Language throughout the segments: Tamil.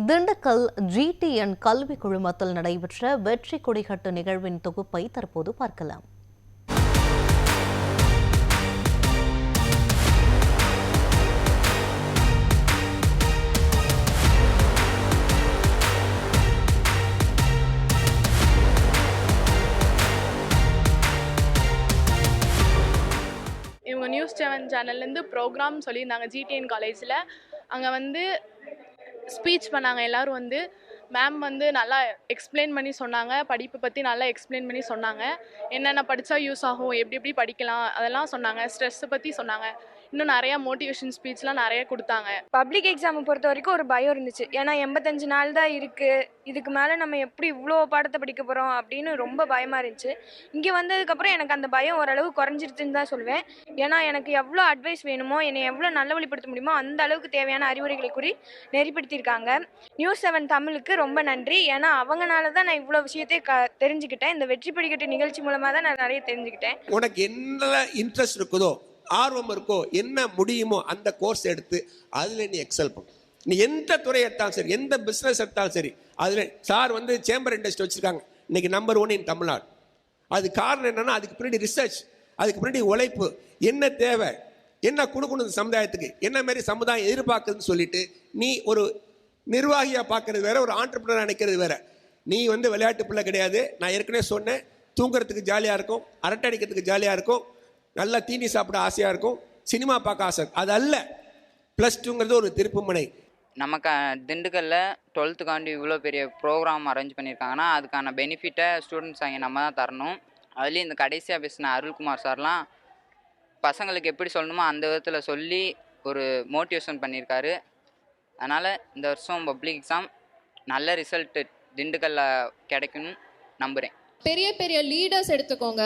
திண்டுக்கல் GTN கல்வி குழுமத்தில் நடைபெற்ற வெற்றி கொடிகட்டு நிகழ்வின் தொகுப்பை தற்போது பார்க்கலாம். இவங்க நியூஸ் 7 சேனல்லேருந்து ப்ரோக்ராம் சொல்லியிருந்தாங்க GTN காலேஜில். அங்கே வந்து ஸ்பீச் பண்ணாங்க. எல்லோரும் வந்து மேம் வந்து நல்லா எக்ஸ்பிளைன் பண்ணி சொன்னாங்க. படிப்பு பற்றி நல்லா எக்ஸ்பிளைன் பண்ணி சொன்னாங்க. என்னென்ன படித்தா யூஸ் ஆகும், எப்படி எப்படி படிக்கலாம் அதெல்லாம் சொன்னாங்க. ஸ்ட்ரெஸ்ஸை பற்றி சொன்னாங்க. இன்னும் நிறையா மோட்டிவேஷன் ஸ்பீச்லாம் நிறைய கொடுத்தாங்க. பப்ளிக் எக்ஸாமை பொறுத்த வரைக்கும் ஒரு பயம் இருந்துச்சு. ஏன்னா 85 நாள் தான் இருக்குது, இதுக்கு மேலே நம்ம எப்படி இவ்வளோ பாடத்தை படிக்க போகிறோம் அப்படின்னு ரொம்ப பயமாக இருந்துச்சு. இங்கே வந்ததுக்கப்புறம் எனக்கு அந்த பயம் ஓரளவு குறைஞ்சிருச்சுன்னு தான் சொல்லுவேன். ஏன்னா எனக்கு எவ்வளோ அட்வைஸ் வேணுமோ, என்னை எவ்வளோ நல்லவழிப்படுத்த முடியுமோ அந்த அளவுக்கு தேவையான அறிவுரைகளை கூறி நெறிப்படுத்தியிருக்காங்க. நியூஸ் 7 தமிழுக்கு ரொம்ப நன்றி. ஏன்னா அவங்கனால தான் நான் இவ்வளோ விஷயத்தை தெரிஞ்சுக்கிட்டேன். இந்த வெற்றி படிக்கட்டு நிகழ்ச்சி மூலமாக தான் நான் நிறைய தெரிஞ்சுக்கிட்டேன். உனக்கு என்ன இன்ட்ரெஸ்ட் இருக்குதோ, ஆர்வம் இருக்கோ, என்ன முடியுமோ அந்த கோர்ஸ் எடுத்து அதில் நீ எக்ஸல் பண்ணு. நீ எந்த துறை எடுத்தாலும் சரி, எந்த பிஸ்னஸ் எடுத்தாலும் சரி, அதில் சார் வந்து சேம்பர் இண்டஸ்ட்ரி வச்சுருக்காங்க, இன்னைக்கு நம்பர் 1 இன் தமிழ்நாடு. அது காரணம் என்னன்னா, அதுக்கு பின்னாடி ரிசர்ச், அதுக்கு பின்னாடி உழைப்பு, என்ன தேவை, என்ன கொடுக்கணும் சமுதாயத்துக்கு, என்ன மாதிரி சமுதாயம் எதிர்பார்க்குதுன்னு சொல்லிட்டு நீ ஒரு நிர்வாகியாக பார்க்கறது வேற, ஒரு ஆண்டர்பிரினர் நினைக்கிறது வேற. நீ வந்து விளையாட்டு பிள்ளை கிடையாது. நான் ஏற்கனவே சொன்னேன், தூங்குறதுக்கு ஜாலியாக இருக்கும், அரட்டை அடிக்கிறதுக்கு ஜாலியாக இருக்கும், நல்லா தீனி சாப்பிட ஆசையாக இருக்கும், சினிமா பார்க்க ஆசை. அது அல்ல, +2ங்கிறது ஒரு திருப்பு முனை. நமக்கு திண்டுக்கல்லில் 12th இவ்வளோ பெரிய ப்ரோக்ராம் அரேஞ்ச் பண்ணியிருக்காங்கன்னா அதுக்கான பெனிஃபிட்டை ஸ்டூடெண்ட்ஸ் அங்கே நம்ம தான் தரணும். அதுலேயும் இந்த கடைசியாக பேசின அருள்குமார் சார்லாம் பசங்களுக்கு எப்படி சொல்லணுமோ அந்த விதத்தில் சொல்லி ஒரு மோட்டிவேஷன் பண்ணியிருக்காரு. அதனால் இந்த வருஷம் பப்ளிக் எக்ஸாம் நல்ல ரிசல்ட்டு திண்டுக்கல்லில் கிடைக்கும்னு நம்புகிறேன். பெரிய பெரிய லீடர்ஸ் எடுத்துக்கோங்க.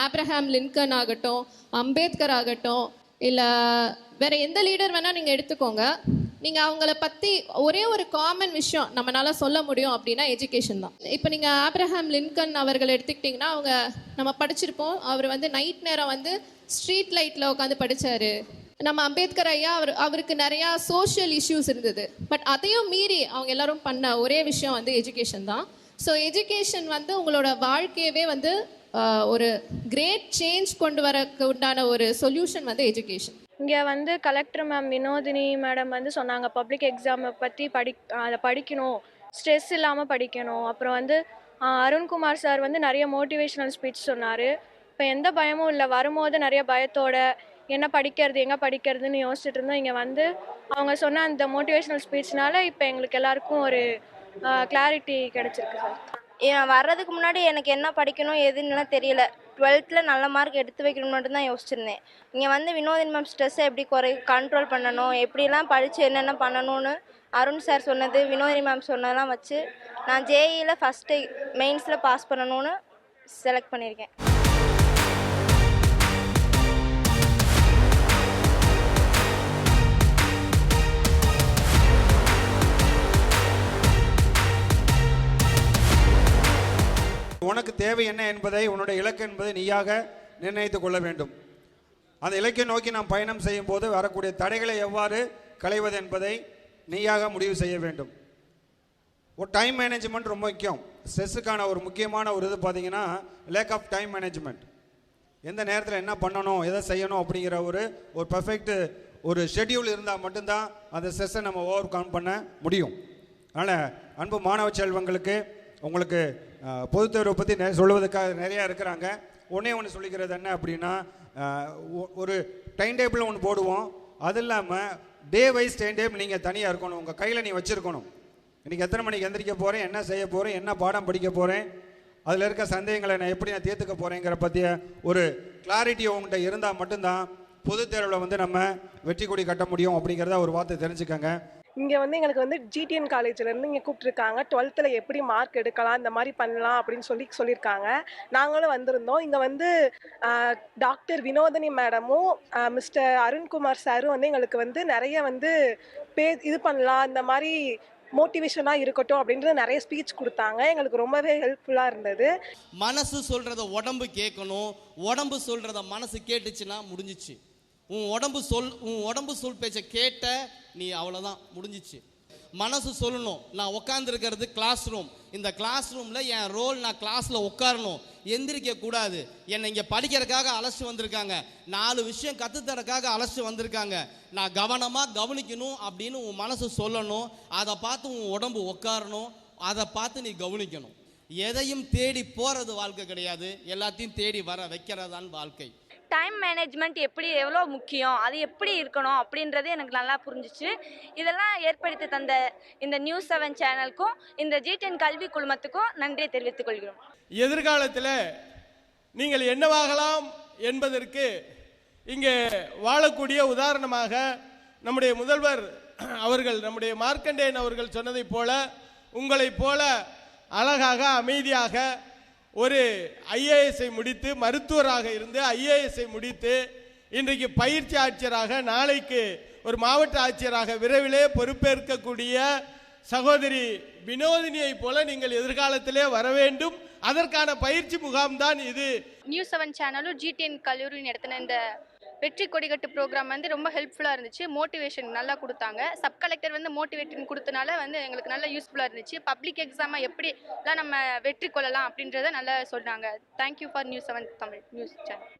ஆப்ரஹாம் லிங்கன் ஆகட்டும், அம்பேத்கர் ஆகட்டும், இல்லை வேறு எந்த லீடர் வேணால் நீங்கள் எடுத்துக்கோங்க. நீங்கள் அவங்கள பற்றி ஒரே ஒரு காமன் விஷயம் நம்மளால சொல்ல முடியும் அப்படின்னா எஜுகேஷன் தான். இப்போ நீங்கள் ஆப்ரஹாம் லிங்கன் அவர்கள் எடுத்துக்கிட்டிங்கன்னா, அவங்க நம்ம படிச்சிருப்போம், அவர் வந்து நைட் நேரம் வந்து ஸ்ட்ரீட் லைட்டில் உட்காந்து படித்தார். நம்ம அம்பேத்கர் ஐயா அவருக்கு நிறையா சோஷியல் இஷ்யூஸ் இருந்தது. பட் அதையும் மீறி அவங்க எல்லாரும் பண்ண ஒரே விஷயம் வந்து எஜுகேஷன் தான். ஸோ எஜுகேஷன் வந்து உங்களோட வாழ்க்கையவே வந்து ஒரு கிரேட் சேஞ்ச் கொண்டு வரக்கு உண்டான ஒரு சொல்யூஷன் வந்து எஜுகேஷன். இங்கே வந்து கலெக்டர் மேம் வினோதினி மேடம் வந்து சொன்னாங்க, பப்ளிக் எக்ஸாமை பற்றி அதை படிக்கணும், ஸ்ட்ரெஸ் இல்லாமல் படிக்கணும். அப்புறம் வந்து அருண்குமார் சார் வந்து நிறைய மோட்டிவேஷ்னல் ஸ்பீச் சொன்னார். இப்போ எந்த பயமும் இல்லை. வரும்போது நிறைய பயத்தோட என்ன படிக்கிறது, எங்கே படிக்கிறதுன்னு யோசிச்சுட்டு இருந்தோம். இங்கே வந்து அவங்க சொன்ன அந்த மோட்டிவேஷ்னல் ஸ்பீச்னால இப்போ எங்களுக்கு எல்லாருக்கும் ஒரு கிளாரிட்டி கிடச்சிருக்கு சார். வர்றதுக்கு முன்னாடி எனக்கு என்ன படிக்கணும் எதுன்னு தெரியல. 12th நல்ல மார்க் எடுத்து வைக்கணும் மட்டும் தான் யோசிச்சிருந்தேன். இங்கே வந்து வினோதினி மேம் ஸ்ட்ரெஸ்ஸை எப்படி கண்ட்ரோல் பண்ணணும், எப்படிலாம் படித்து என்னென்ன பண்ணணும்னு அருண் சார் சொன்னது, வினோதினி மேம் சொன்னதெல்லாம் வச்சு நான் JEE ஃபஸ்ட்டு மெயின்ஸில் பாஸ் பண்ணணும்னு செலக்ட் பண்ணியிருக்கேன். உனக்கு தேவை என்ன என்பதை, உன்னுடைய இலக்கு என்பதை நீயாக நிர்ணயித்துக் கொள்ள வேண்டும். அந்த இலக்கை நோக்கி நாம் பயணம் செய்யும் போது வரக்கூடிய தடைகளை எவ்வாறு களைவது என்பதை நீயாக முடிவு செய்ய வேண்டும். ஒரு டைம் மேனேஜ்மெண்ட் ரொம்ப முக்கியம். ஸ்ட்ரெஸ்ஸுக்கான ஒரு முக்கியமான ஒரு இது பார்த்தீங்கன்னா லேக் ஆஃப் டைம் மேனேஜ்மெண்ட். எந்த நேரத்தில் என்ன பண்ணணும், எதை செய்யணும் அப்படிங்கிற ஒரு பர்ஃபெக்ட் ஒரு ஷெட்யூல் இருந்தால் மட்டும்தான் அந்த ஸ்ட்ரெஸ்ஸை நம்ம ஓவர் கம் பண்ண முடியும். அதனால் அன்பு மாணவ செல்வங்களுக்கு, உங்களுக்கு பொதுத் தேர்வை பற்றி சொல்லுவதற்காக நிறையா இருக்கிறாங்க. ஒன்று சொல்லிக்கிறது என்ன அப்படின்னா, ஒரு டைம் டேபிள் ஒன்று போடுவோம். அது இல்லாமல் டே வைஸ் டைம் டேபிள் நீங்கள் தனியாக இருக்கணும், உங்கள் கையில் நீ வச்சுருக்கணும். இன்றைக்கி எத்தனை மணிக்கு எந்திரிக்க போகிறேன், என்ன செய்ய போகிறேன், என்ன பாடம் படிக்க போகிறேன், அதில் இருக்க சந்தேகங்களை நான் எப்படி நான் தீர்த்துக்க போகிறேங்கிற பற்றிய ஒரு கிளாரிட்டி உங்கள்கிட்ட இருந்தால் மட்டும்தான் பொதுத் தேர்வில் வந்து நம்ம வெற்றி கொடி கட்ட முடியும் அப்படிங்கிறத ஒரு வார்த்தை தெரிஞ்சுக்கோங்க. இங்கே வந்து எங்களுக்கு வந்து GTN காலேஜிலேருந்து இங்கே கூப்பிட்ருக்காங்க. 12th எப்படி மார்க் எடுக்கலாம், இந்த மாதிரி பண்ணலாம் அப்படின்னு சொல்லியிருக்காங்க. நாங்களும் வந்திருந்தோம். இங்கே வந்து டாக்டர் வினோதினி மேடமும் மிஸ்டர் அருண்குமார் சாரும் வந்து எங்களுக்கு வந்து நிறைய வந்து இது பண்ணலாம், இந்த மாதிரி மோட்டிவேஷனாக இருக்கட்டும் அப்படின்றது நிறைய ஸ்பீச் கொடுத்தாங்க. எங்களுக்கு ரொம்பவே ஹெல்ப்ஃபுல்லாக இருந்தது. மனசு சொல்கிறத உடம்பு கேட்கணும், உடம்பு சொல்கிறத மனசு கேட்டுச்சுன்னா முடிஞ்சிச்சு. உன் உடம்பு சொல் பேச்சை கேட்ட நீ அவ்வளோதான், முடிஞ்சிச்சு. மனசு சொல்லணும், நான் உட்காந்துருக்கிறது கிளாஸ் ரூம், இந்த கிளாஸ் ரூமில் என் ரோல் நான் கிளாஸில் உட்காரணும், எந்திரிக்க கூடாது, என்னை இங்கே படிக்கிறதுக்காக அழைச்சிட்டு வந்திருக்காங்க, 4 விஷயம் கற்றுத்தரக்காக அழைச்சிட்டு வந்திருக்காங்க, நான் கவனமாக கவனிக்கணும் அப்படின்னு உன் மனசு சொல்லணும். அதை பார்த்து உன் உடம்பு உட்காரணும், அதை பார்த்து நீ கவனிக்கணும். எதையும் தேடி போகிறது வாழ்க்கை கிடையாது, எல்லாத்தையும் தேடி வர வைக்கிறதான் வாழ்க்கை. டைம் மேனேஜ்மெண்ட் எவ்வளோ முக்கியம், அது எப்படி இருக்கணும் அப்படின்றது எனக்கு நல்லா புரிஞ்சிச்சு. இதெல்லாம் ஏற்படுத்தி தந்த இந்த நியூஸ் 7 சேனலுக்கும் இந்த ஜி10 கல்வி குழுமத்துக்கும் நன்றியை தெரிவித்துக் கொள்கிறோம். எதிர்காலத்தில் நீங்கள் என்னவாகலாம் என்பதற்கு இங்கே வாழக்கூடிய உதாரணமாக நம்முடைய முதல்வர் அவர்கள், நம்முடைய மார்க்கண்டேயன் அவர்கள் சொன்னதைப் போல உங்களைப் போல அழகாக அமைதியாக ஒரு ஐஏஎஸ்ஐ முடித்து, மருத்துவராக இருந்து ஐஏஎஸ்ஐ முடித்து, இன்றைக்கு பயிற்சி ஆட்சியராக, நாளைக்கு ஒரு மாவட்ட ஆட்சியராக விரைவிலே பொறுப்பேற்கக்கூடிய சகோதரி வினோதினியை போல நீங்கள் எதிர்காலத்திலே வர வேண்டும். அதற்கான பயிற்சி முகாம்தான் இது. நியூஸ் 7 சேனலும் ஜி10 கல்லூரி நடத்தின இந்த வெற்றி கொடிகட்டு ப்ரோக்ராம் வந்து ரொம்ப ஹெல்ப்ஃபுல்லாக இருந்துச்சு. மோட்டிவேஷன் நல்லா கொடுத்தாங்க. சப் கலெக்டர் வந்து மோட்டிவேஷன் கொடுத்தனால வந்து எங்களுக்கு நல்லா யூஸ்ஃபுல்லாக இருந்துச்சு. பப்ளிக் எக்ஸாமை எப்படிலாம் நம்ம வெற்றி கொள்ளலாம் அப்படின்றத நல்லா சொன்னாங்க. Thank you for news 7 Tamil news channel.